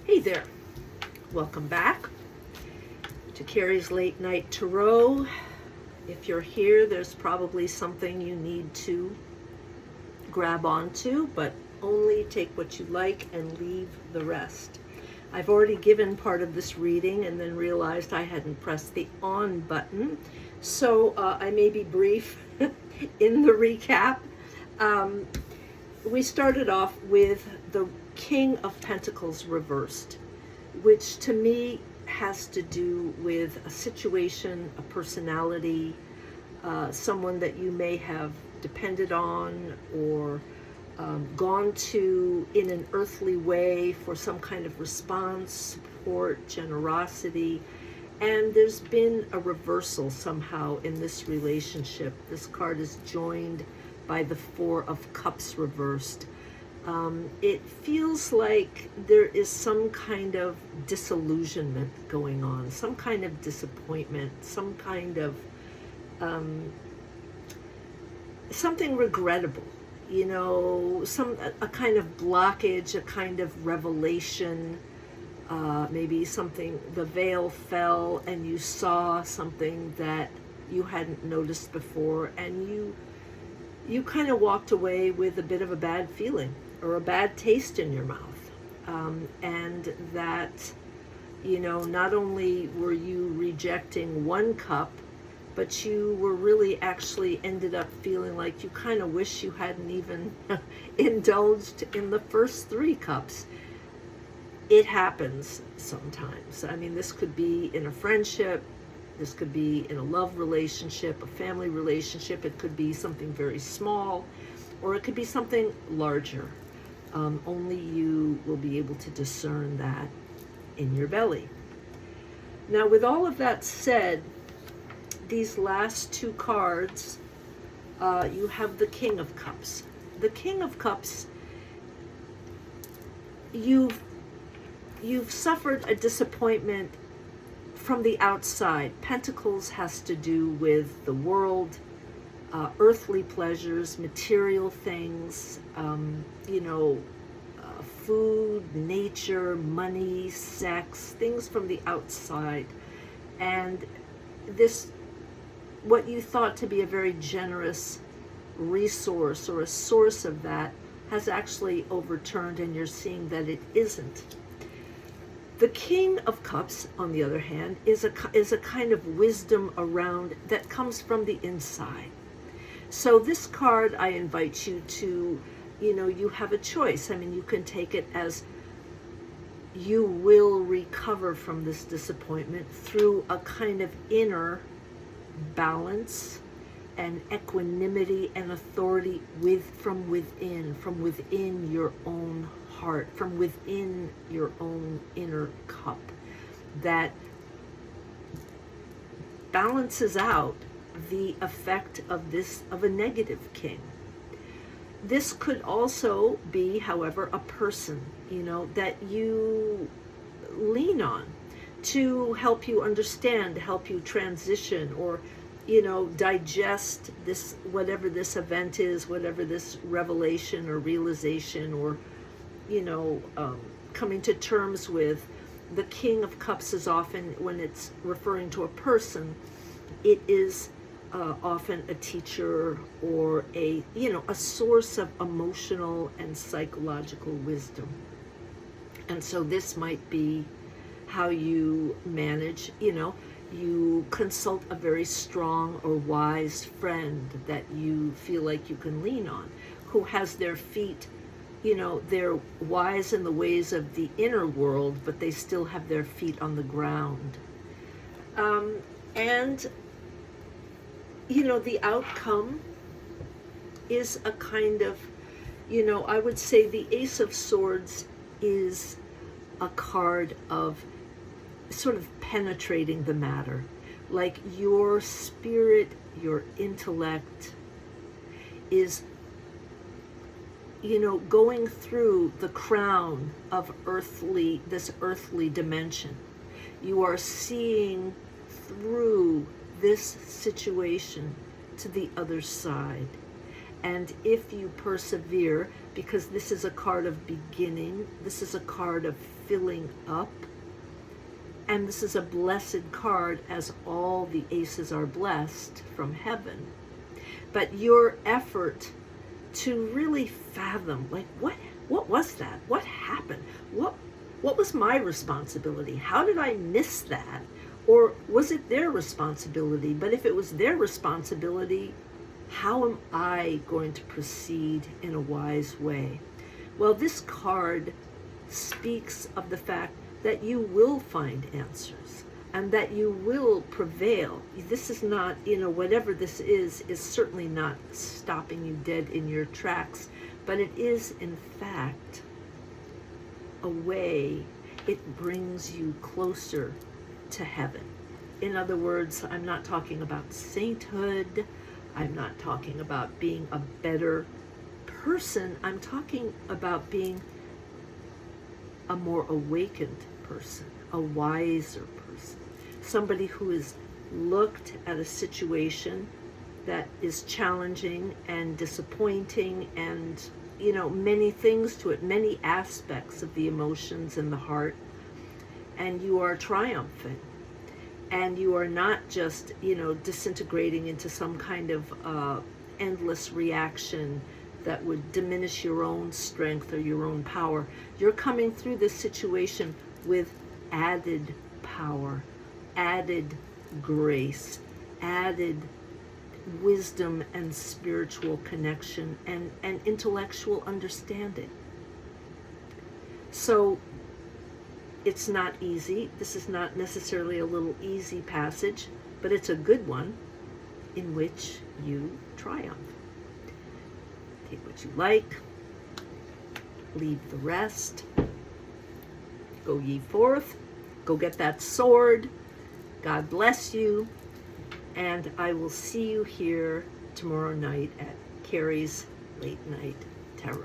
Hey there, welcome back to Kerry's Late Night Tarot. If you're here, there's probably something you need to grab onto, but only take what you like and leave the rest. I've already given part of this reading and then realized I hadn't pressed the on button, so I may be brief in the recap. We started off with the King of Pentacles reversed, which to me has to do with a situation, a personality, someone that you may have depended on or gone to in an earthly way for some kind of response, support, generosity. And there's been a reversal somehow in this relationship. This card is joined by the Four of Cups reversed. It feels like there is some kind of disillusionment going on, some kind of disappointment, some kind of something regrettable, you know, a kind of blockage, a kind of revelation, maybe something, the veil fell and you saw something that you hadn't noticed before, and you kind of walked away with a bit of a bad feeling or a bad taste in your mouth. And that, you know, not only were you rejecting one cup, but you were really actually ended up feeling like you kind of wish you hadn't even indulged in the first three cups. It happens sometimes. I mean, this could be in a friendship, this could be in a love relationship, a family relationship, it could be something very small, or it could be something larger. Only you will be able to discern that in your belly. Now, with all of that said, these last two cards, you have the King of Cups. The King of Cups, you've suffered a disappointment from the outside. Pentacles has to do with the world, earthly pleasures, material things, food, nature, money, sex, things from the outside. And this, what you thought to be a very generous resource or a source of that, has actually overturned, and you're seeing that it isn't. The King of Cups, on the other hand, is a kind of wisdom around that comes from the inside. So this card, I invite you to, you have a choice. I mean, you can take it as you will recover from this disappointment through a kind of inner balance and equanimity and authority from within your own heart, from within your own inner cup, that balances out the effect of a negative king. This could also be, however, a person, that you lean on to help you understand, to help you transition, or digest this, whatever this event is, whatever this revelation or realization, or coming to terms with. The King of Cups is often, when it's referring to a person, it is often a teacher or a source of emotional and psychological wisdom. And so this might be how you manage, you consult a very strong or wise friend that you feel like you can lean on, who has their feet, they're wise in the ways of the inner world, but they still have their feet on the ground. And the outcome is a kind of, I would say the Ace of Swords is a card of sort of penetrating the matter. Like your spirit, your intellect is, going through the crown of this earthly dimension. You are seeing through this situation to the other side. And if you persevere, because this is a card of beginning, this is a card of filling up, and this is a blessed card, as all the aces are blessed from heaven. But your effort to really fathom, like, what was that? What happened? What was my responsibility? How did I miss that? Or was it their responsibility? But if it was their responsibility, how am I going to proceed in a wise way? Well, this card speaks of the fact that you will find answers and that you will prevail. This is not, whatever this is certainly not stopping you dead in your tracks, but it is, in fact, a way it brings you closer to heaven. In other words, I'm not talking about sainthood. I'm not talking about being a better person. I'm talking about being a more awakened person, a wiser person, somebody who has looked at a situation that is challenging and disappointing and, many things to it, many aspects of the emotions and the heart, and you are triumphant. And you are not just, disintegrating into some kind of endless reaction that would diminish your own strength or your own power. You're coming through this situation with added power, added grace, added wisdom and spiritual connection and intellectual understanding. So it's not easy. This is not necessarily a little easy passage, but it's a good one in which you triumph. Take what you like, leave the rest. Go ye forth, go get that sword. God bless you, and I will see you here tomorrow night at Kerry's Late Night Tarot.